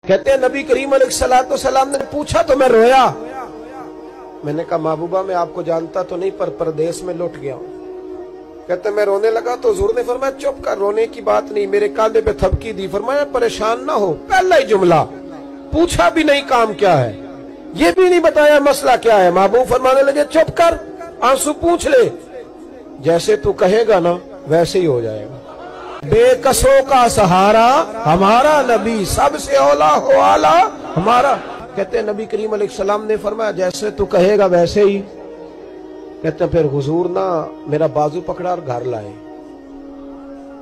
کہتے ہیں نبی کریم علیہ السلام نے پوچھا تو میں رویا. میں نے کہا محبوبہ میں آپ کو جانتا تو نہیں پر پردیس میں لٹ گیا ہوں. کہتے ہیں میں رونے لگا تو حضور نے فرمایا چپ کر، رونے کی بات نہیں. میرے کاندھے پہ تھپکی دی، فرمایا پریشان نہ ہو. پہلا ہی جملہ، پوچھا بھی نہیں کام کیا ہے، یہ بھی نہیں بتایا مسئلہ کیا ہے. محبوب فرمانے لگے چپ کر، آنسو پوچھ لے، جیسے تو کہے گا نا ویسے ہی ہو جائے گا. بے کسوں کا سہارا ہمارا نبی، سب سے اولا ہو آلہ ہمارا. کہتے ہیں نبی کریم علیہ السلام نے فرمایا جیسے تو کہے گا ویسے ہی. کہتے ہیں پھر حضور نا میرا بازو پکڑا اور گھر لائے.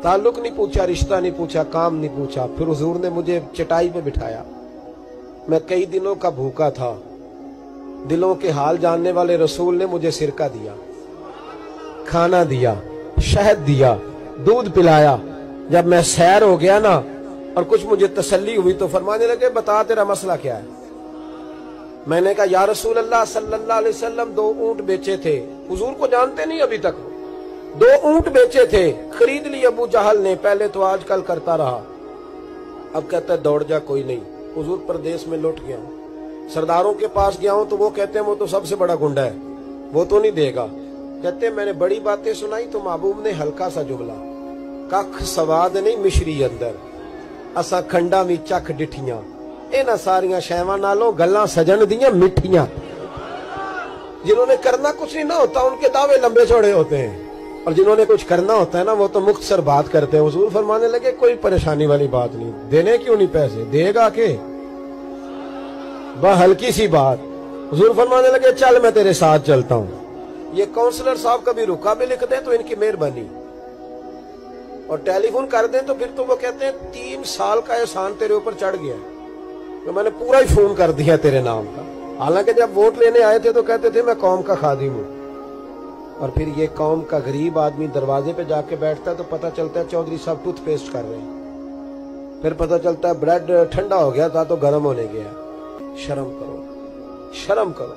تعلق نہیں پوچھا، رشتہ نہیں پوچھا، کام نہیں پوچھا. پھر حضور نے مجھے چٹائی پہ بٹھایا. میں کئی دنوں کا بھوکا تھا. دلوں کے حال جاننے والے رسول نے مجھے سرکہ دیا، کھانا دیا، شہد دیا، دودھ پلایا. جب میں سیر ہو گیا نا اور کچھ مجھے تسلی ہوئی تو فرمانے لگے بتا تیرا مسئلہ کیا ہے. میں نے کہا یا رسول اللہ صلی اللہ علیہ وسلم 2 اونٹ بیچے تھے. حضور کو جانتے نہیں ابھی تک. 2 اونٹ بیچے تھے، خرید لی ابو جہل نے. پہلے تو آج کل کرتا رہا، اب کہتا ہے دوڑ جا کوئی نہیں. حضور پردیس میں لوٹ گیا ہوں، سرداروں کے پاس گیا ہوں تو وہ کہتے ہیں وہ تو سب سے بڑا گنڈا ہے، وہ تو نہیں دے گا. کہتے ہیں میں نے بڑی باتیں سنائی تو محبوب نے ہلکا سا جملہ، کخ سواد نہیں مشری اندر، اساں کھنڈا وی چکھ ڈٹھیاں، اینا ساریاں شیواں نالوں گلاں سجن دیاں مٹھیاں. جنہوں نے کرنا کچھ نہیں نہ ہوتا ان کے دعوے لمبے چوڑے ہوتے ہیں، اور جنہوں نے کچھ کرنا ہوتا ہے نا وہ تو مختصر بات کرتے ہیں. حضور فرمانے لگے کوئی پریشانی والی بات نہیں، دینے کیوں نہیں پیسے، دے گا کہ بس ہلکی سی بات. حضور فرمانے لگے چل میں تیرے ساتھ چلتا ہوں. یہ کونسلر صاحب کبھی رکا بھی لکھ دیں تو ان کی مہربانی، اور ٹیلی فون کر دیں تو پھر تو وہ کہتے ہیں 3 سال کا احسان تیرے اوپر چڑھ گیا تو میں نے پورا ہی فون کر دیا تیرے نام کا. حالانکہ جب ووٹ لینے آئے تھے تو کہتے تھے میں قوم کا خادم ہوں، اور پھر یہ قوم کا غریب آدمی دروازے پہ جا کے بیٹھتا ہے تو پتہ چلتا ہے چودھری صاحب ٹوتھ پیسٹ کر رہے ہیں. پھر پتہ چلتا ہے بریڈ ٹھنڈا ہو گیا تھا تو گرم ہونے گیا. شرم کرو، شرم کرو.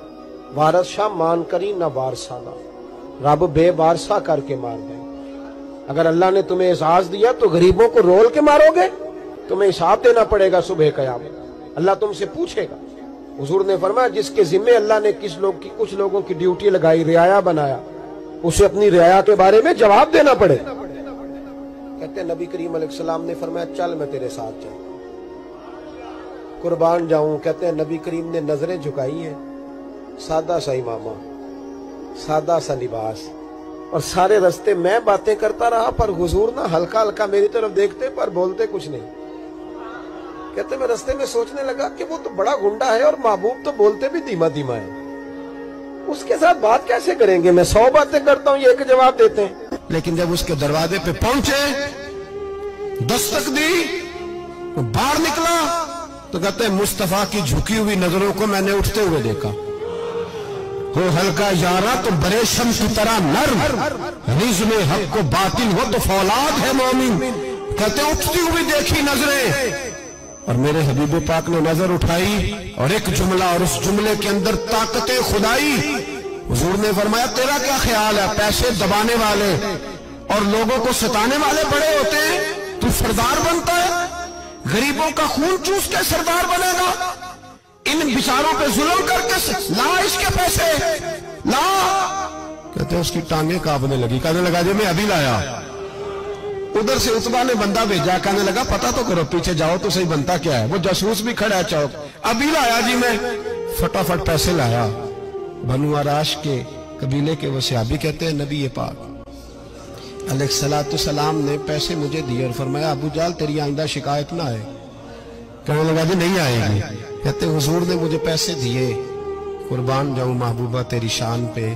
وارث شاہ مان کری نہ وارثانہ، رب بے وارثہ کر کے مار دیں. اگر اللہ نے تمہیں اعزاز دیا تو غریبوں کو رول کے مارو گے؟ تمہیں حساب دینا پڑے گا صبح قیامت. اللہ تم سے پوچھے گا. حضور نے فرمایا جس کے ذمے اللہ نے کچھ لوگوں کی ڈیوٹی لگائی، رعایا بنایا، اسے اپنی رعایا کے بارے میں جواب دینا پڑے. کہتے ہیں نبی کریم علیہ السلام نے فرمایا چل میں تیرے ساتھ چل، قربان جاؤں. کہتے ہیں نبی کریم نے نظریں جھکائی ہیں، سادہ سا امامہ، سادہ سا لباس، اور سارے رستے میں باتیں کرتا رہا پر حضور نہ ہلکا ہلکا میری طرف دیکھتے پر بولتے کچھ نہیں. کہتے میں رستے میں سوچنے لگا کہ وہ تو بڑا گنڈا ہے اور محبوب تو بولتے بھی دھیما دھیما ہے، اس کے ساتھ بات کیسے کریں گے؟ میں 100 باتیں کرتا ہوں، یہ ایک جواب دیتے ہیں. لیکن جب اس کے دروازے پہ پہنچے، دستک دی، وہ باہر نکلا تو کہتے ہیں مصطفیٰ کی جھکی ہوئی نظروں کو میں نے اٹھتے ہوئے دیکھا. ہو ہلکا یارا تو برے شمس کی طرح نرم، رزم حق کو باطل ہو تو فولاد ہے مومن. کہتے ہیں اٹھتی ہوئی دیکھی نظریں، اور میرے حبیب پاک نے نظر اٹھائی اور ایک جملہ، اور اس جملے کے اندر طاقت خدائی. حضور نے فرمایا تیرا کیا خیال ہے؟ پیسے دبانے والے اور لوگوں کو ستانے والے بڑے ہوتے ہیں، تو سردار بنتا ہے؟ غریبوں کا خون چوس کے سردار بنے گا؟ ان بیچاروں پہ ظلم کر کے لا اس کے پیسے لا. کہتے ہیں اس کی ٹانگیں کانپنے لگی. کہنے لگا جی میں ابھی لایا. ادھر سے عتبہ نے بندہ بھیجا، کہنے لگا پتہ تو کرو، پیچھے جاؤ تو صحیح بنتا کیا ہے. وہ جاسوس بھی کھڑا ہے چوک. ابھی لایا جی میں. فٹافٹ پیسے لایا. بنو عراش کے قبیلے کے وہ صحابی کہتے ہیں نبی پاک علیہ السلام نے پیسے مجھے دیے اور فرمایا ابو جال تیری آئندہ شکایت نہ آئے. کہنے لگا جی نہیں آئے گی. کہتے حضور نے مجھے پیسے دیے، قربان جاؤں محبوبہ تیری شان پہ،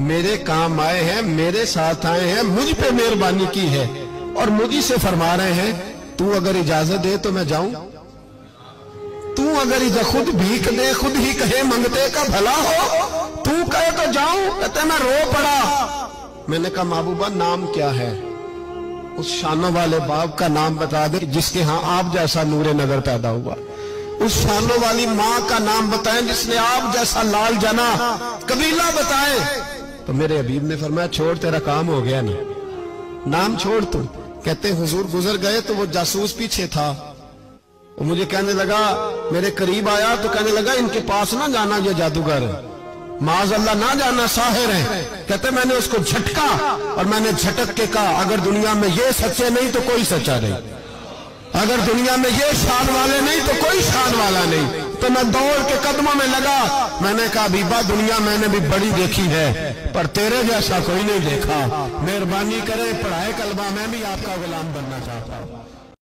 میرے کام آئے ہیں، میرے ساتھ آئے ہیں، مجھ پہ مہربانی کی ہے، اور مجھے سے فرما رہے ہیں تو اگر اجازت دے تو میں جاؤں. تو اگر خود بھیک دے، خود ہی کہے منگتے کا بھلا ہو، تو کہے تو جاؤں. کہتے میں رو پڑا. میں نے کہا محبوبہ نام کیا ہے؟ اس شانوں والے باپ کا نام بتا دے جس کے ہاں آپ جیسا نور نظر پیدا ہوا. اس شانوں والی ماں کا نام بتائیں جس نے آپ جیسا لال جنا. قبیلہ بتائیں. تو میرے حبیب نے فرمایا چھوڑ تیرا کام ہو گیا نا، نام چھوڑ. تو کہتے حضور گزر گئے تو وہ جاسوس پیچھے تھا. وہ مجھے کہنے لگا، میرے قریب آیا تو کہنے لگا ان کے پاس نہ جانا، یہ جادوگر معاذ اللہ نہ جانا، ساحر ہیں۔ کہتے میں نے اس کو جھٹکا اور میں نے جھٹک کے کہا اگر دنیا میں یہ سچے نہیں تو کوئی سچا نہیں، اگر دنیا میں یہ شان والے نہیں تو کوئی شان والا نہیں۔ تو میں دوڑ کے قدموں میں لگا، میں نے کہا حبیبہ دنیا میں نے بھی بڑی دیکھی ہے پر تیرے جیسا کوئی نہیں دیکھا، مہربانی کرے پڑھائے کلمہ، میں بھی آپ کا غلام بننا چاہتا ہوں۔